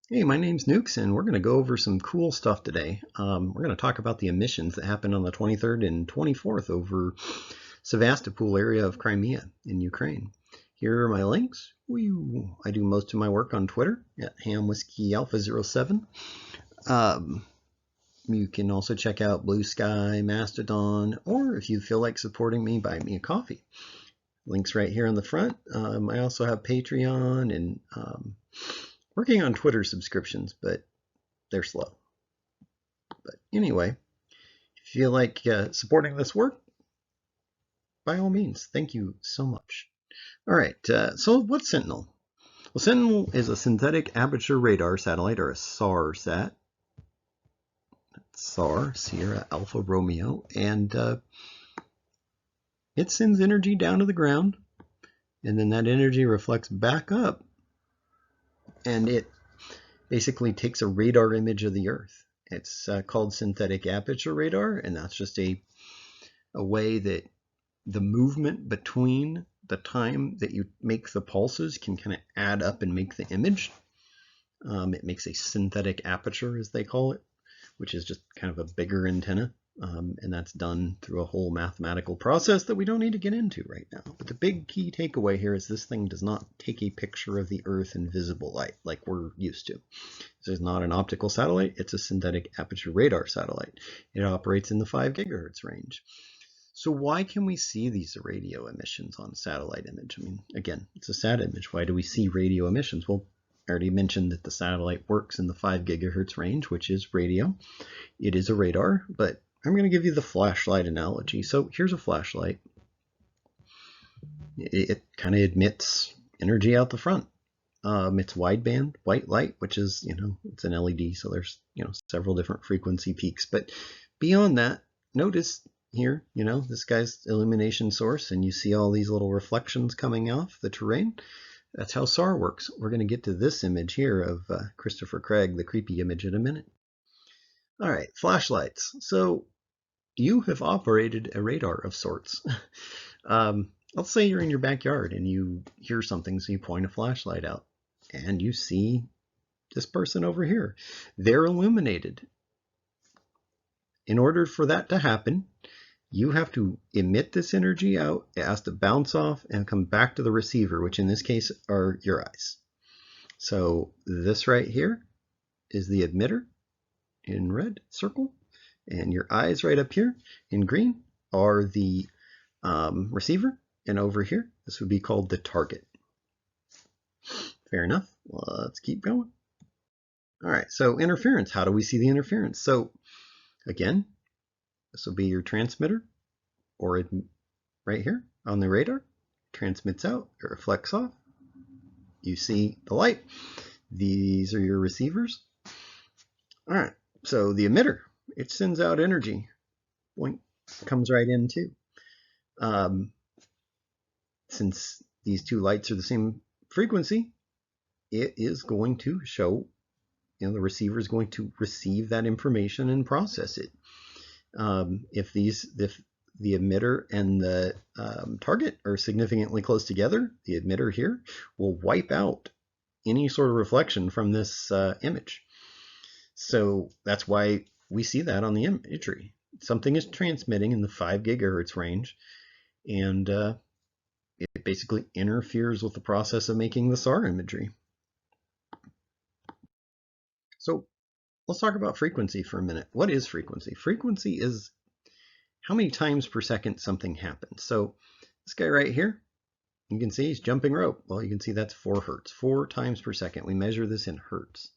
Hey, my name's Nukes, and we're going to go over some cool stuff today. We're going to talk about the emissions that happened on the 23rd and 24th over Sevastopol area of Crimea in Ukraine. Here are my links. I do most of my work on Twitter at HamWhiskeyAlpha07. Um, you can also check out Blue Sky, Mastodon, or if you feel like supporting me, buy me a coffee. Links right here on the front. I also have Patreon and working on Twitter subscriptions, but they're slow. But anyway, if you feel like supporting this work, by all means, thank you so much. All right, so what's Sentinel? Well, Sentinel is a synthetic aperture radar satellite, or a SAR sat. SAR, Sierra Alpha Romeo, and it sends energy down to the ground, and then that energy reflects back up, and it basically takes a radar image of the Earth. It's called synthetic aperture radar, and that's just a way that the movement between the time that you make the pulses can kind of add up and make the image. It makes a synthetic aperture, as they call it, which is just kind of a bigger antenna. And that's done through a whole mathematical process that we don't need to get into right now. But the big key takeaway here is this thing does not take a picture of the Earth in visible light like we're used to. This is not an optical satellite, it's a synthetic aperture radar satellite. It operates in the 5 gigahertz range. So why can we see these radio emissions on satellite image? I mean, again, it's a sat image. Why do we see radio emissions? Well, I already mentioned that the satellite works in the 5 gigahertz range, which is radio. It is a radar, but I'm going to give you the flashlight analogy. So here's a flashlight. It kind of emits energy out the front. It's wideband white light, which is, it's an LED, so there's, several different frequency peaks. But beyond that, notice here, this guy's illumination source, and you see all these little reflections coming off the terrain. That's how SAR works. We're going to get to this image here of Christopher Craig, the creepy image, in a minute. All right, flashlights. So you have operated a radar of sorts. Let's say you're in your backyard and you hear something, so you point a flashlight out and you see this person over here. They're illuminated. In order for that to happen, you have to emit this energy out. It has to bounce off and come back to the receiver, which in this case are your eyes. So this right here is the emitter in red circle, and your eyes right up here in green are the receiver, and over here this would be called the target. Fair enough. Let's keep going. All right, so interference. How do we see the interference? So again, this will be your transmitter, or right here on the radar, transmits out, it reflects off. You see the light. These are your receivers. All right, so the emitter, it sends out energy. Point comes right in too. Since these two lights are the same frequency, it is going to show, the receiver is going to receive that information and process it. If the emitter and the target are significantly close together, the emitter here will wipe out any sort of reflection from this image. So that's why we see that on the imagery. Something is transmitting in the 5 gigahertz range, and it basically interferes with the process of making the SAR imagery. So let's talk about frequency for a minute. What is frequency? Frequency is how many times per second something happens. So this guy right here, you can see he's jumping rope. Well, you can see that's 4 hertz, 4 times per second. We measure this in hertz.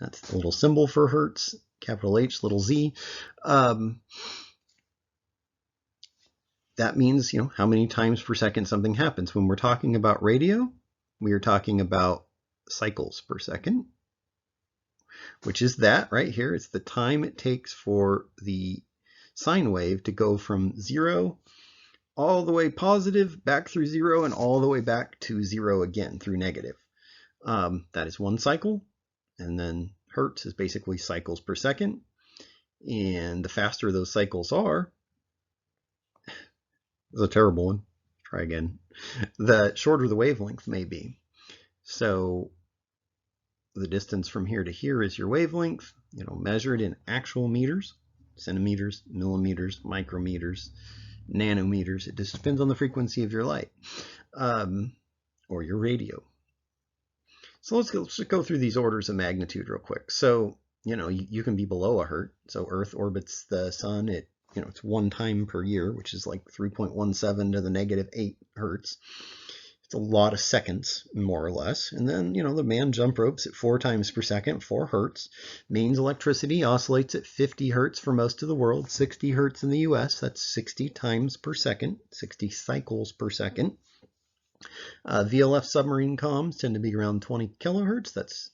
That's the little symbol for hertz, capital H, little z. That means, how many times per second something happens. When we're talking about radio, we are talking about cycles per second, which is that right here. It's the time it takes for the sine wave to go from 0 all the way positive, back through 0, and all the way back to 0 again through negative. That is one cycle, and then hertz is basically cycles per second. And the faster those cycles are, this is a terrible one, try again, the shorter the wavelength may be. So the distance from here to here is your wavelength, measured in actual meters, centimeters, millimeters, micrometers, nanometers. It just depends on the frequency of your light, or your radio. So let's just go through these orders of magnitude real quick. So, you can be below a hertz. So Earth orbits the sun at, it's 1 time per year, which is like 3.17 to the -8 hertz. It's a lot of seconds, more or less. And then, the manned jump ropes at 4 times per second, 4 hertz. Means electricity oscillates at 50 hertz for most of the world, 60 hertz in the US. That's 60 times per second, 60 cycles per second. VLF submarine comms tend to be around 20 kilohertz. That's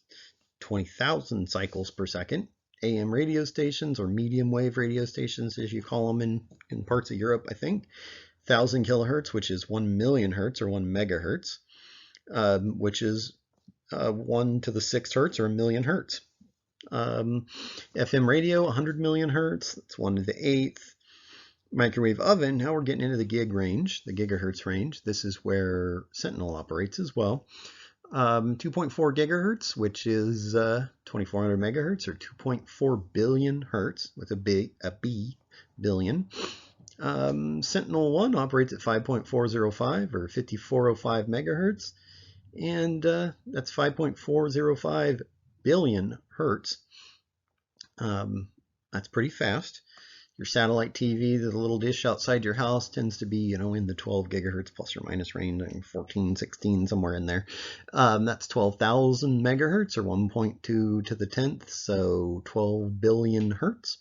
20,000 cycles per second. AM radio stations, or medium wave radio stations, as you call them in parts of Europe, I think, 1,000 kilohertz, which is 1 million hertz, or 1 megahertz, which is 1 to the 6th hertz, or 1 million hertz. FM radio, 100 million hertz, that's 1 to the 8th. Microwave oven, now we're getting into the gig range, the gigahertz range. This is where Sentinel operates as well. 2.4 gigahertz, which is 2,400 megahertz, or 2.4 billion hertz, with a B, billion. Sentinel 1 operates at 5.405, or 5,405 megahertz, and that's 5.405 billion hertz. That's pretty fast. Your satellite TV, the little dish outside your house, tends to be, in the 12 gigahertz plus or minus range, 14, 16, somewhere in there. That's 12,000 megahertz, or 1.2 to the 10th, so 12 billion hertz.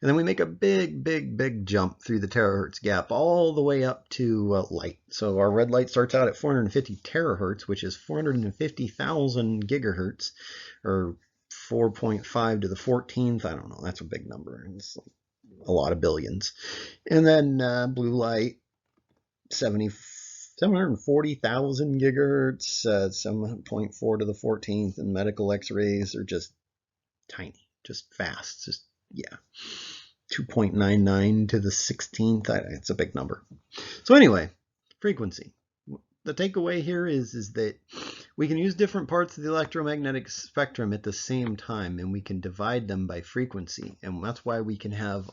And then we make a big jump through the terahertz gap all the way up to light. So our red light starts out at 450 terahertz, which is 450,000 gigahertz, or 4.5 to the 14th. I don't know. That's a big number. It's a lot of billions. And then blue light, 740,000 gigahertz, 7.4 to the 14th, and medical x-rays are just tiny, just fast, just, yeah, 2.99 to the 16th. It's a big number. So anyway, frequency. The takeaway here is that we can use different parts of the electromagnetic spectrum at the same time, and we can divide them by frequency. And that's why we can have,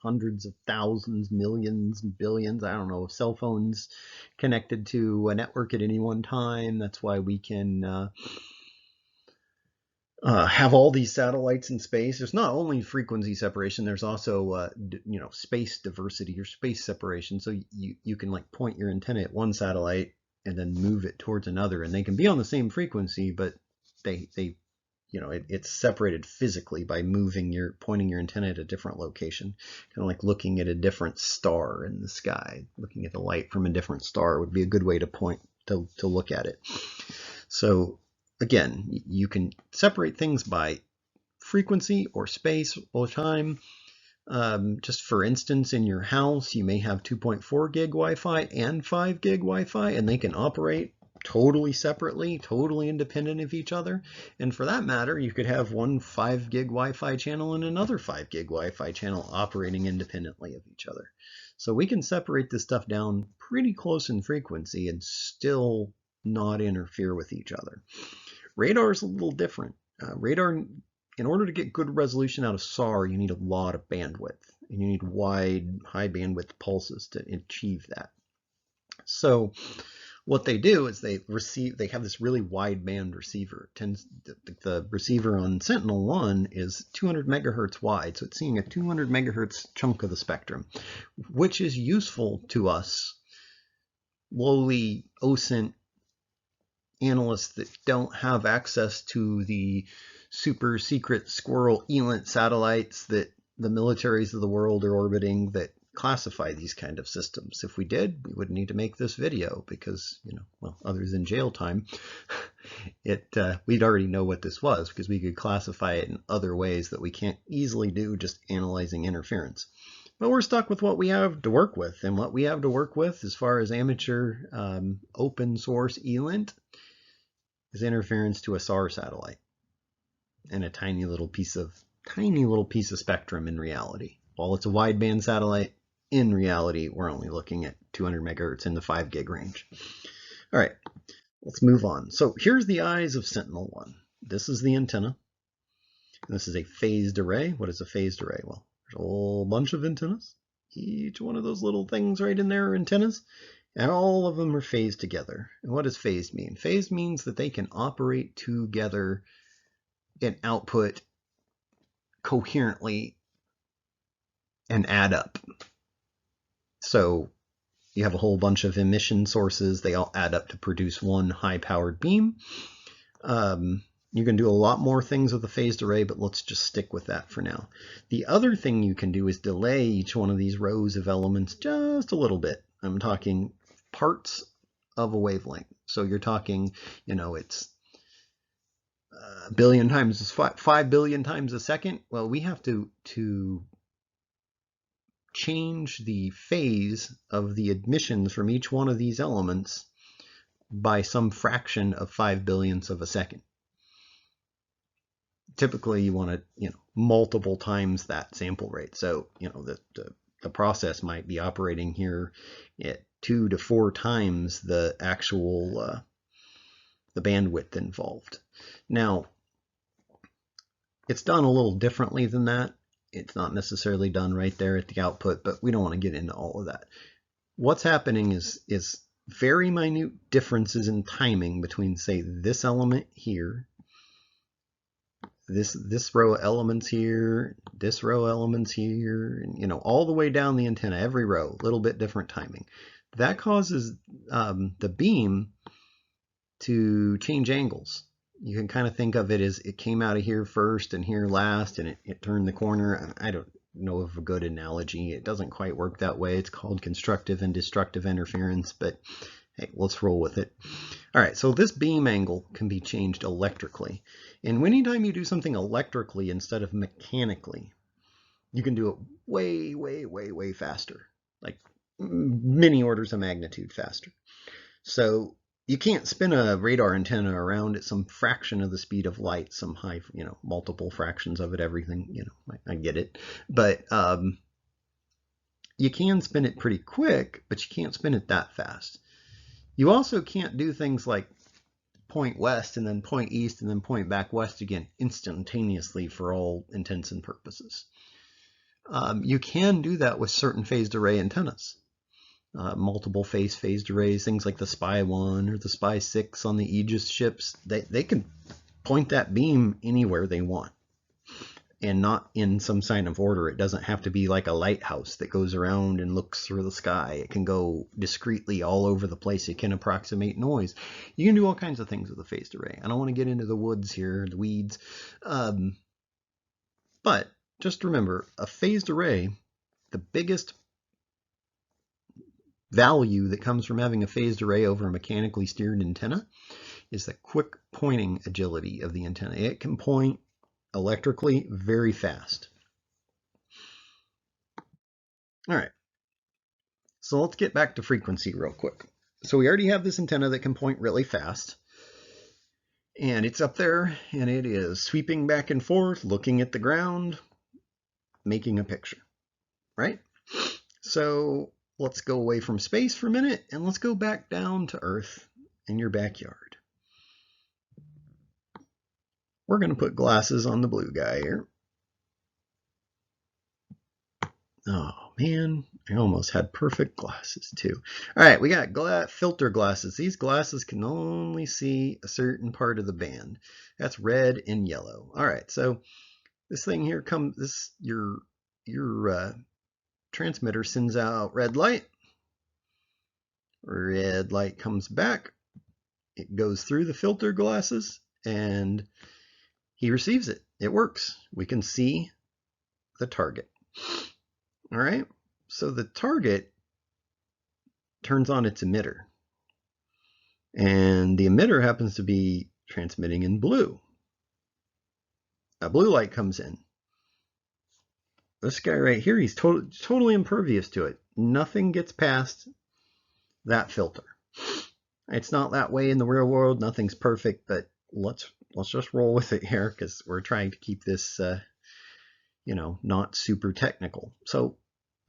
hundreds of thousands, millions, billions, I don't know, cell phones connected to a network at any one time. That's why we can have all these satellites in space. There's not only frequency separation, there's also space diversity or space separation. So you can like point your antenna at one satellite and then move it towards another, and they can be on the same frequency, but it's separated physically by pointing your antenna at a different location. Kind of like looking at a different star in the sky. Looking at the light from a different star would be a good way to look at it. So again, you can separate things by frequency or space or time. Just for instance, in your house, you may have 2.4 gig Wi-Fi and 5 gig Wi-Fi, and they can operate totally separately, totally independent of each other. And for that matter, you could have one 5 gig Wi-Fi channel and another 5 gig Wi-Fi channel operating independently of each other. So we can separate this stuff down pretty close in frequency and still not interfere with each other. Radar is a little different. Radar, in order to get good resolution out of SAR, you need a lot of bandwidth, and you need wide, high bandwidth pulses to achieve that. So what they do is they have this really wide band receiver. The receiver on Sentinel-1 is 200 megahertz wide, so it's seeing a 200 megahertz chunk of the spectrum, which is useful to us lowly OSINT analysts that don't have access to the super secret squirrel ELINT satellites that the militaries of the world are orbiting that classify these kind of systems. If we did, we wouldn't need to make this video because, other than jail time, we'd already know what this was because we could classify it in other ways that we can't easily do just analyzing interference. But we're stuck with what we have to work with, and what we have to work with as far as amateur open source ELINT is interference to a SAR satellite and a tiny little piece of spectrum in reality. While it's a wideband satellite, in reality, we're only looking at 200 megahertz in the 5 gig range. All right, let's move on. So here's the eyes of Sentinel-1. This is the antenna. And this is a phased array. What is a phased array? Well, there's a whole bunch of antennas. Each one of those little things right in there are antennas. And all of them are phased together. And what does phased mean? Phased means that they can operate together and output coherently and add up. So you have a whole bunch of emission sources. They all add up to produce one high-powered beam. You can do a lot more things with a phased array, but let's just stick with that for now. The other thing you can do is delay each one of these rows of elements just a little bit. I'm talking parts of a wavelength. So you're talking, it's a billion times, 5 billion times a second. Well, we have to change the phase of the emissions from each one of these elements by some fraction of 5 billionths of a second. Typically, you want to, multiple times that sample rate. So, the process might be operating here at 2 to 4 times the actual the bandwidth involved. Now, it's done a little differently than that. It's not necessarily done right there at the output, but we don't want to get into all of that. What's happening is very minute differences in timing between, say, this element here, this row of elements here, this row of elements here, and all the way down the antenna, every row, a little bit different timing. That causes the beam to change angles. You can kind of think of it as it came out of here first and here last, and it turned the corner. I don't know of a good analogy. It doesn't quite work that way. It's called constructive and destructive interference, but hey, let's roll with it. All right, so this beam angle can be changed electrically. And anytime you do something electrically instead of mechanically, you can do it way, way, way, way faster, like many orders of magnitude faster. So you can't spin a radar antenna around at some fraction of the speed of light, some high, multiple fractions of it, everything, I get it. But you can spin it pretty quick, but you can't spin it that fast. You also can't do things like point west and then point east and then point back west again instantaneously for all intents and purposes. You can do that with certain phased array antennas. Multiple phased arrays, things like the Spy 1 or the Spy 6 on the Aegis ships, they can point that beam anywhere they want and not in some sign of order. It doesn't have to be like a lighthouse that goes around and looks through the sky. It can go discreetly all over the place. It can approximate noise. You can do all kinds of things with a phased array. I don't want to get into the woods here, the weeds. But just remember, a phased array, the biggest value that comes from having a phased array over a mechanically steered antenna is the quick pointing agility of the antenna. It can point electrically very fast. All right, so let's get back to frequency real quick. So we already have this antenna that can point really fast, and it's up there and it is sweeping back and forth, looking at the ground, making a picture, right? So let's go away from space for a minute and let's go back down to Earth in your backyard. We're going to put glasses on the blue guy here. Oh man, I almost had perfect glasses too. All right, we got filter glasses. These glasses can only see a certain part of the band. That's red and yellow. All right, so this thing here comes, your transmitter sends out red light. Red light comes back. It goes through the filter glasses and he receives it. It works. We can see the target. All right. So the target turns on its emitter. And the emitter happens to be transmitting in blue. A blue light comes in. This guy right here, he's totally impervious to it. Nothing gets past that filter. It's not that way in the real world. Nothing's perfect, but let's just roll with it here because we're trying to keep this, not super technical. So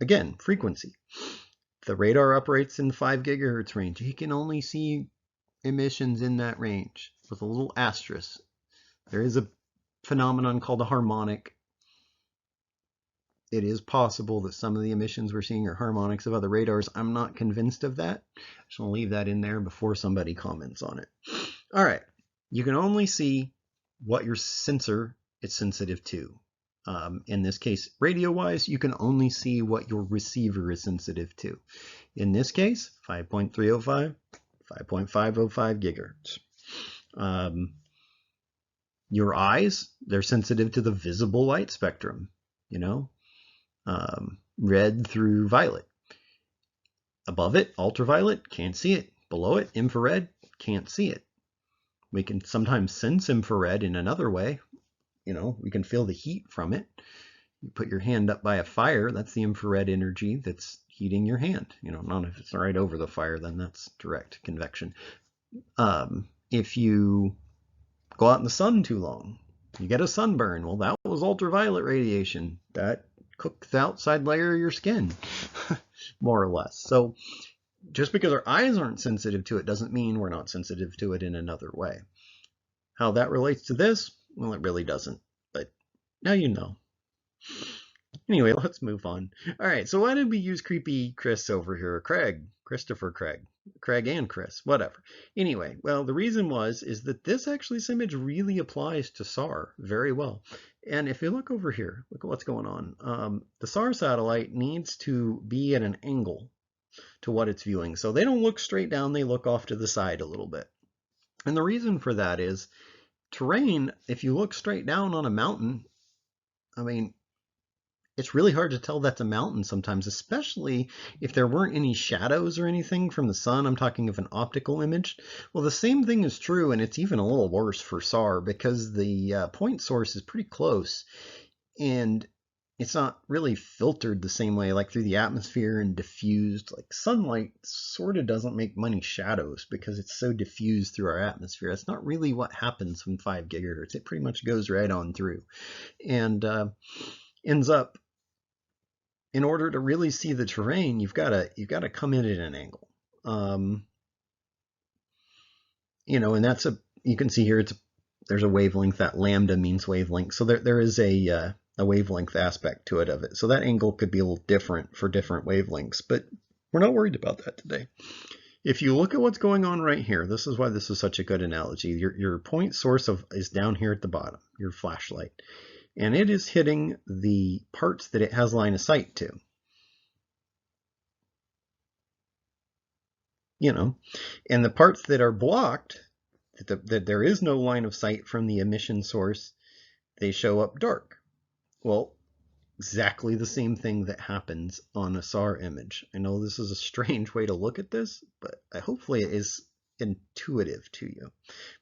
again, frequency. The radar operates in the 5 gigahertz range. He can only see emissions in that range with a little asterisk. There is a phenomenon called a harmonic. It is possible that some of the emissions we're seeing are harmonics of other radars. I'm not convinced of that. I just want to leave that in there before somebody comments on it. All right, you can only see what your sensor is sensitive to. In this case, radio-wise, you can only see what your receiver is sensitive to. In this case, 5.305, 5.505 gigahertz. Your eyes, they're sensitive to the visible light spectrum, you know, red through violet. Above it, ultraviolet, can't see it. Below it, infrared, can't see it. We can sometimes sense infrared in another way. You know, we can feel the heat from it. You put your hand up by a fire, that's the infrared energy that's heating your hand. You know, not if it's right over the fire, then that's direct convection. If you go out in the sun too long, you get a sunburn. Well, that was ultraviolet radiation. That cooked the outside layer of your skin, more or less. So just because our eyes aren't sensitive to it doesn't mean we're not sensitive to it in another way. How that relates to this? Well, it really doesn't, but now you know. Anyway, let's move on. All right, so why did we use creepy Chris over here? Christopher Craig and Chris, whatever. Anyway, well, the reason is that this image really applies to SAR very well. And if you look over here, look at what's going on. The SAR satellite needs to be at an angle to what it's viewing. So they don't look straight down, they look off to the side a little bit. And the reason for that is terrain, if you look straight down on a mountain, I mean, it's really hard to tell that's a mountain sometimes, especially if there weren't any shadows or anything from the sun. I'm talking of an optical image. Well, the same thing is true, and it's even a little worse for SAR because the point source is pretty close, and it's not really filtered the same way, like through the atmosphere and diffused. Like sunlight sort of doesn't make many shadows because it's so diffused through our atmosphere. That's not really what happens from 5 gigahertz. It pretty much goes right on through and ends up, in order to really see the terrain, you've got to come in at an angle. You know, and that's you can see here there's a wavelength. That lambda means wavelength, so there is a wavelength aspect to it of it. So that angle could be a little different for different wavelengths, but we're not worried about that today. If you look at what's going on right here, this is why this is such a good analogy. Your point source is down here at the bottom, your flashlight. And it is hitting the parts that it has line of sight to. You know, and the parts that are blocked, that there is no line of sight from the emission source, they show up dark. Well, exactly the same thing that happens on a SAR image. I know this is a strange way to look at this, but hopefully it is intuitive to you,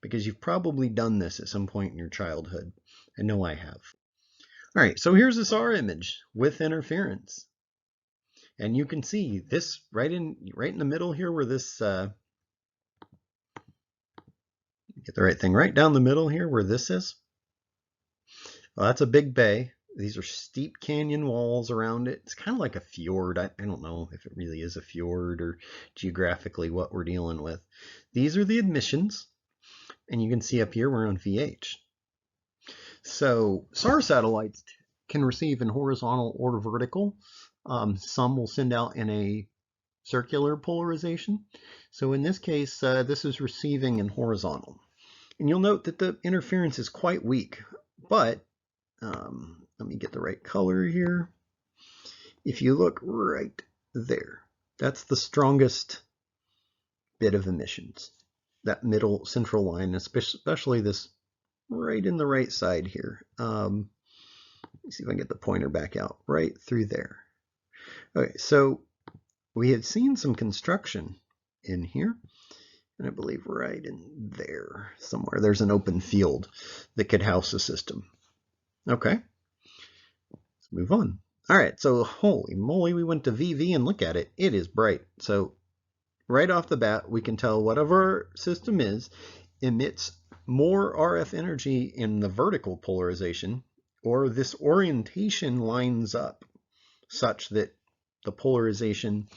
because you've probably done this at some point in your childhood. I know I have. All right, so here's a SAR image with interference. And you can see this right in the middle here where this, get the right thing, right down the middle here where this is. Well, that's a big bay. These are steep canyon walls around it. It's kind of like a fjord. I don't know if it really is a fjord or geographically what we're dealing with. These are the emissions. And you can see up here we're on VH. So SAR satellites can receive in horizontal or vertical. Some will send out in a circular polarization. So in this case, this is receiving in horizontal. And you'll note that the interference is quite weak, but let me get the right color here. If you look right there, that's the strongest bit of emissions. That middle central line, especially this right in the right side here. Let me see if I can get the pointer back out, right through there. Okay, so we had seen some construction in here, and I believe right in there somewhere, there's an open field that could house a system. Okay, let's move on. All right, so holy moly, we went to VV and look at it. It is bright. So right off the bat, we can tell whatever our system is emits more RF energy in the vertical polarization, or this orientation lines up such that the polarization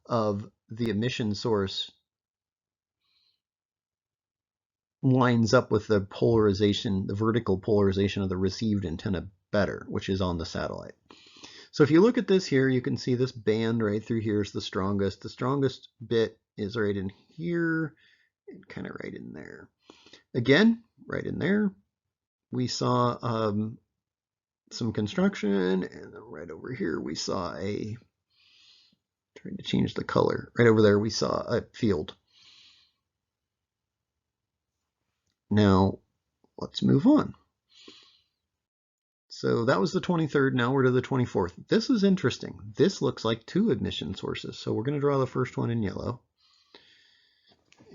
of the emission source lines up with the polarization, the vertical polarization of the received antenna better, which is on the satellite. So if you look at this here, you can see this band right through here is the strongest. The strongest bit is right in here and kind of right in there. Again, right in there, we saw some construction, and right over here we saw trying to change the color. Right over there we saw a field. Now, let's move on. So that was the 23rd, now we're to the 24th. This is interesting. This looks like two emission sources. So we're going to draw the first one in yellow.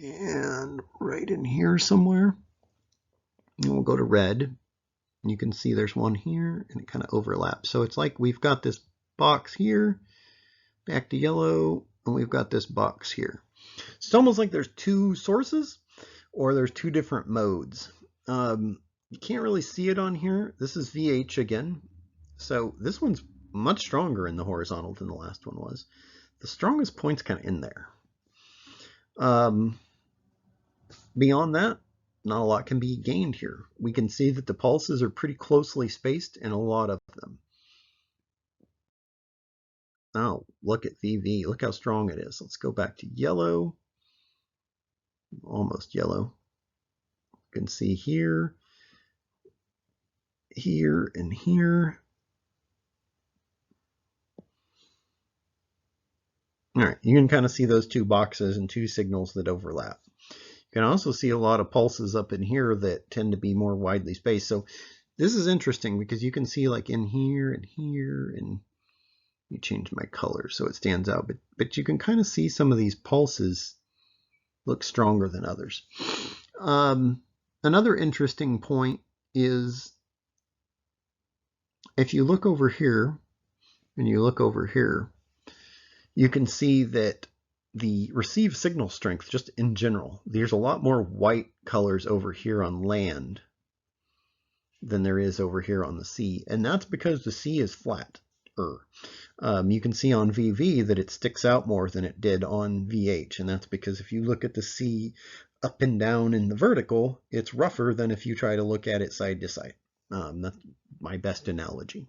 And right in here somewhere, and we'll go to red. You can see there's one here, and it kind of overlaps. So it's like we've got this box here, back to yellow, and we've got this box here. It's almost like there's two sources, or there's two different modes. You can't really see it on here. This is VH again. So this one's much stronger in the horizontal than the last one was. The strongest point's kind of in there. Beyond that, not a lot can be gained here. We can see that the pulses are pretty closely spaced in a lot of them. Oh, look at VV. Look how strong it is. Let's go back to yellow. Almost yellow. You can see here, here, and here. All right, you can kind of see those two boxes and two signals that overlap. You can also see a lot of pulses up in here that tend to be more widely spaced. So this is interesting because you can see like in here and here, and you change my color so it stands out, but you can kind of see some of these pulses look stronger than others. Another interesting point is if you look over here and you look over here, you can see that the received signal strength, just in general, there's a lot more white colors over here on land than there is over here on the sea. And that's because the sea is flat. You can see on VV that it sticks out more than it did on VH. And that's because if you look at the sea up and down in the vertical, it's rougher than if you try to look at it side to side. That's my best analogy.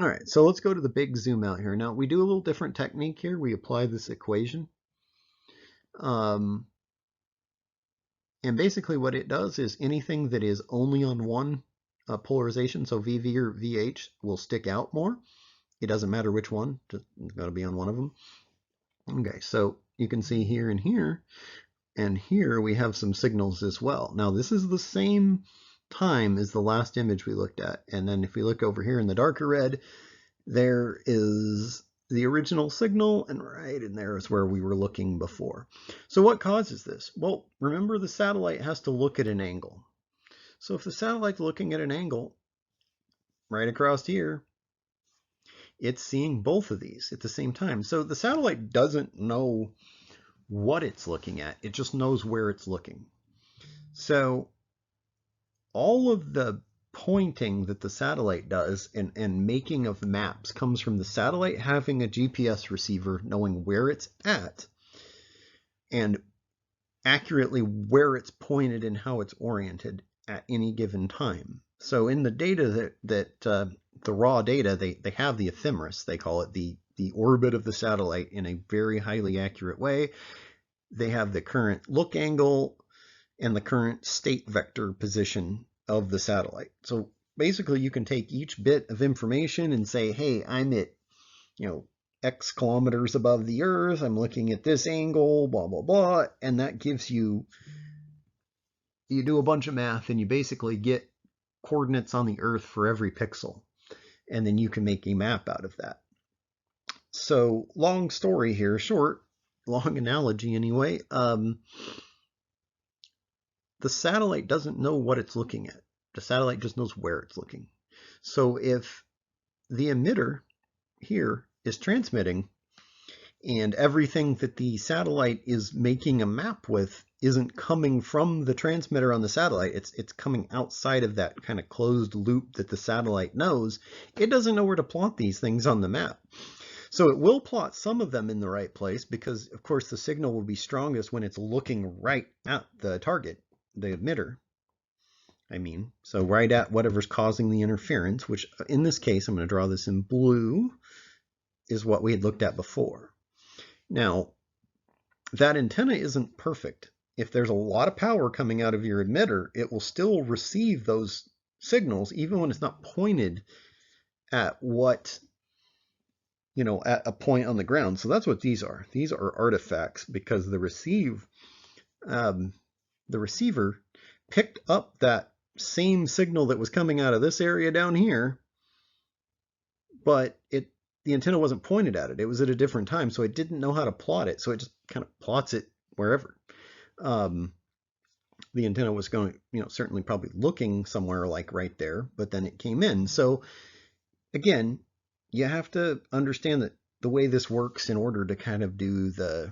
All right, so let's go to the big zoom out here. Now, we do a little different technique here. We apply this equation. And basically what it does is anything that is only on one polarization, so VV or VH, will stick out more. It doesn't matter which one, just it's got to be on one of them. Okay, so you can see here and here we have some signals as well. Now, this is the same time as the last image we looked at. And then if we look over here in the darker red, there is the original signal, and right in there is where we were looking before. So what causes this? Well, remember the satellite has to look at an angle. So if the satellite's looking at an angle right across here, it's seeing both of these at the same time. So the satellite doesn't know what it's looking at. It just knows where it's looking. So all of the pointing that the satellite does and making of maps comes from the satellite having a GPS receiver knowing where it's at and accurately where it's pointed and how it's oriented at any given time. So in the data the raw data, they have the ephemeris, they call it the orbit of the satellite in a very highly accurate way. They have the current look angle and the current state vector position of the satellite. So basically you can take each bit of information and say, hey, I'm at, X kilometers above the Earth, I'm looking at this angle, blah, blah, blah, and that gives you do a bunch of math and you basically get coordinates on the Earth for every pixel, and then you can make a map out of that. So long story here, short, long analogy anyway, the satellite doesn't know what it's looking at. The satellite just knows where it's looking. So if the emitter here is transmitting and everything that the satellite is making a map with isn't coming from the transmitter on the satellite, it's coming outside of that kind of closed loop that the satellite knows, it doesn't know where to plot these things on the map. So it will plot some of them in the right place because, of course, the signal will be strongest when it's looking right at the target, the emitter. So right at whatever's causing the interference, which in this case, I'm going to draw this in blue, is what we had looked at before. Now, that antenna isn't perfect. If there's a lot of power coming out of your emitter, it will still receive those signals even when it's not pointed at what, at a point on the ground. So that's what these are. These are artifacts because the receiver picked up that same signal that was coming out of this area down here, but the antenna wasn't pointed at it. It was at a different time, so it didn't know how to plot it. So it just kind of plots it wherever. The antenna was going, certainly probably looking somewhere like right there, but then it came in. So again, you have to understand that the way this works in order to kind of do the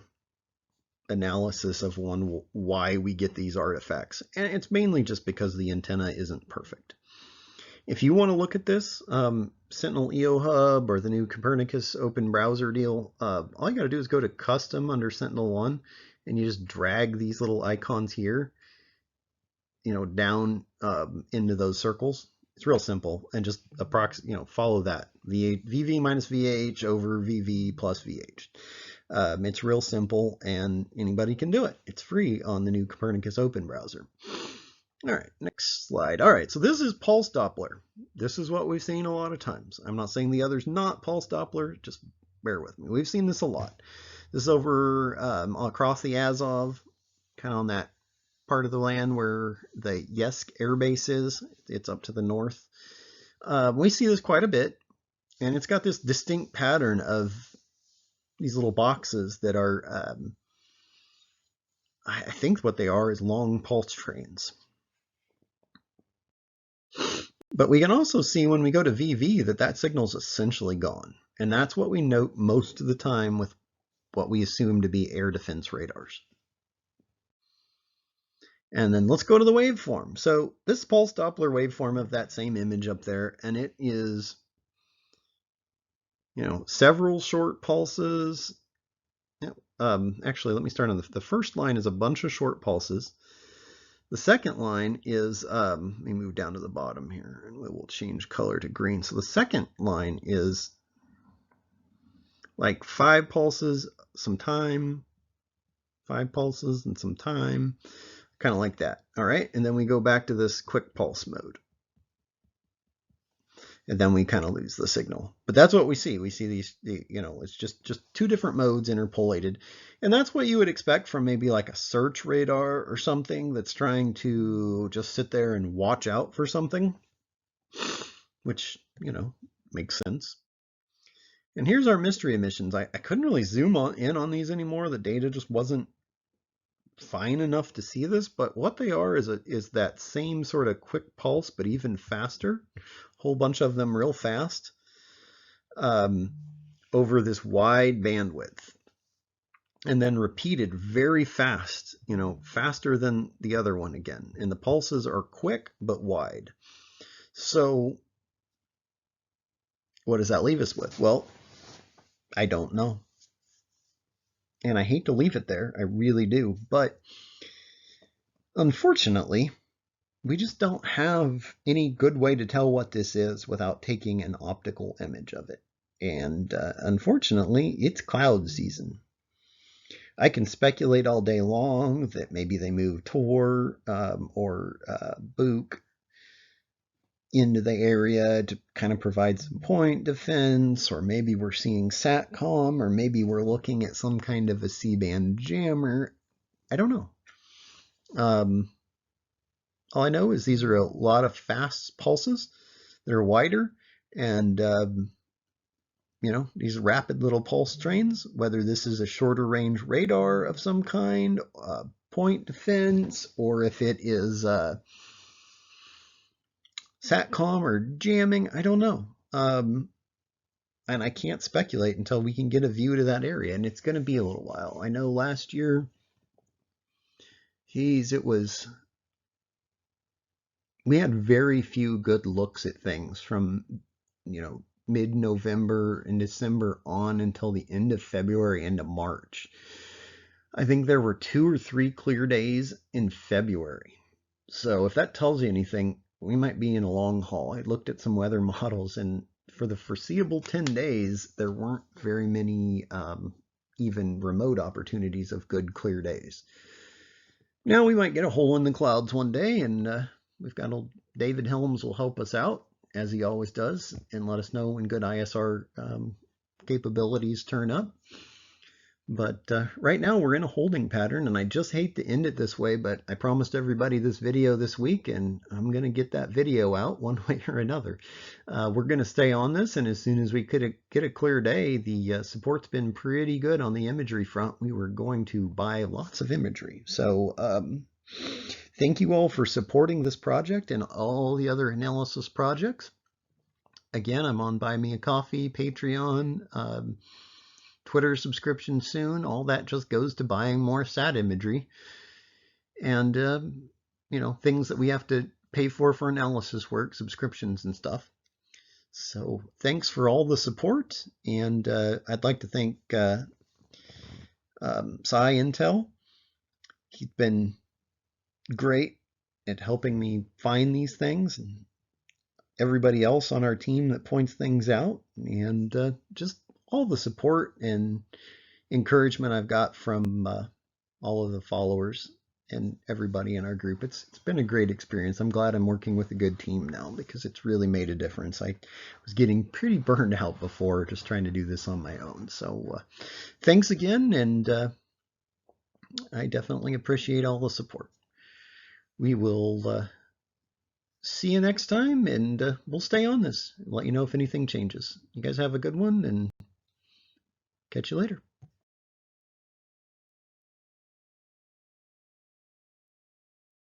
analysis of why we get these artifacts. And it's mainly just because the antenna isn't perfect. If you want to look at this, Sentinel EO Hub or the new Copernicus open browser deal, all you got to do is go to Custom under Sentinel 1, and you just drag these little icons here, down into those circles. It's real simple, and just follow that. VV minus VH over VV plus VH. It's real simple, and anybody can do it. It's free on the new Copernicus open browser. All right, next slide. All right, so this is pulse Doppler. This is what we've seen a lot of times. I'm not saying the other's not pulse Doppler, just bear with me. We've seen this a lot. This is over across the Azov, kind of on that part of the land where the Yesk Air Base is. It's up to the north. We see this quite a bit, and it's got this distinct pattern of these little boxes that are, I think what they are is long pulse trains. But we can also see when we go to VV that signal's essentially gone. And that's what we note most of the time with what we assume to be air defense radars. And then let's go to the waveform. So this pulse Doppler waveform of that same image up there, and it is, several short pulses. Actually, let me start on the first line is a bunch of short pulses. The second line is, let me move down to the bottom here, and we will change color to green. So the second line is like 5 pulses, some time, 5 pulses and some time, kind of like that. All right, and then we go back to this quick pulse mode. And then we kind of lose the signal. But that's what we see. We see these, it's just 2 different modes interpolated. And that's what you would expect from maybe like a search radar or something that's trying to just sit there and watch out for something, which, makes sense. And here's our mystery emissions. I couldn't really zoom in on these anymore. The data just wasn't fine enough to see this, but what they are is that same sort of quick pulse, but even faster. Whole bunch of them real fast over this wide bandwidth, and then repeated very fast, faster than the other one again. And the pulses are quick but wide. So what does that leave us with? Well, I don't know. And I hate to leave it there, I really do. But unfortunately, we just don't have any good way to tell what this is without taking an optical image of it. And unfortunately, it's cloud season. I can speculate all day long that maybe they moved Tor or Book into the area to kind of provide some point defense, or maybe we're seeing SATCOM, or maybe we're looking at some kind of a C-band jammer. I don't know. All I know is these are a lot of fast pulses that are wider, and these rapid little pulse trains, whether this is a shorter range radar of some kind, point defense, or if it is SATCOM or jamming, I don't know. And I can't speculate until we can get a view to that area, and it's going to be a little while. I know last year, we had very few good looks at things from, mid-November and December on until the end of February, end of March. I think there were 2 or 3 clear days in February. So if that tells you anything, we might be in a long haul. I looked at some weather models, and for the foreseeable 10 days, there weren't very many even remote opportunities of good clear days. Now we might get a hole in the clouds one day, and we've got old David Helms will help us out, as he always does, and let us know when good ISR capabilities turn up. But right now we're in a holding pattern, and I just hate to end it this way, but I promised everybody this video this week, and I'm going to get that video out one way or another. We're going to stay on this, and as soon as we could get a clear day, the support's been pretty good on the imagery front. We were going to buy lots of imagery. So thank you all for supporting this project and all the other analysis projects. Again, I'm on Buy Me a Coffee, Patreon, Twitter subscription soon. All that just goes to buying more sat imagery and you know, things that we have to pay for analysis work, subscriptions and stuff. So thanks for all the support, and I'd like to thank Intel. He's been great at helping me find these things, and everybody else on our team that points things out, and just all the support and encouragement I've got from all of the followers and everybody in our group. It's been a great experience. I'm glad I'm working with a good team now, because it's really made a difference. I was getting pretty burned out before, just trying to do this on my own. So thanks again, and I definitely appreciate all the support. We will see you next time, and we'll stay on this. Let you know if anything changes. You guys have a good one, and catch you later.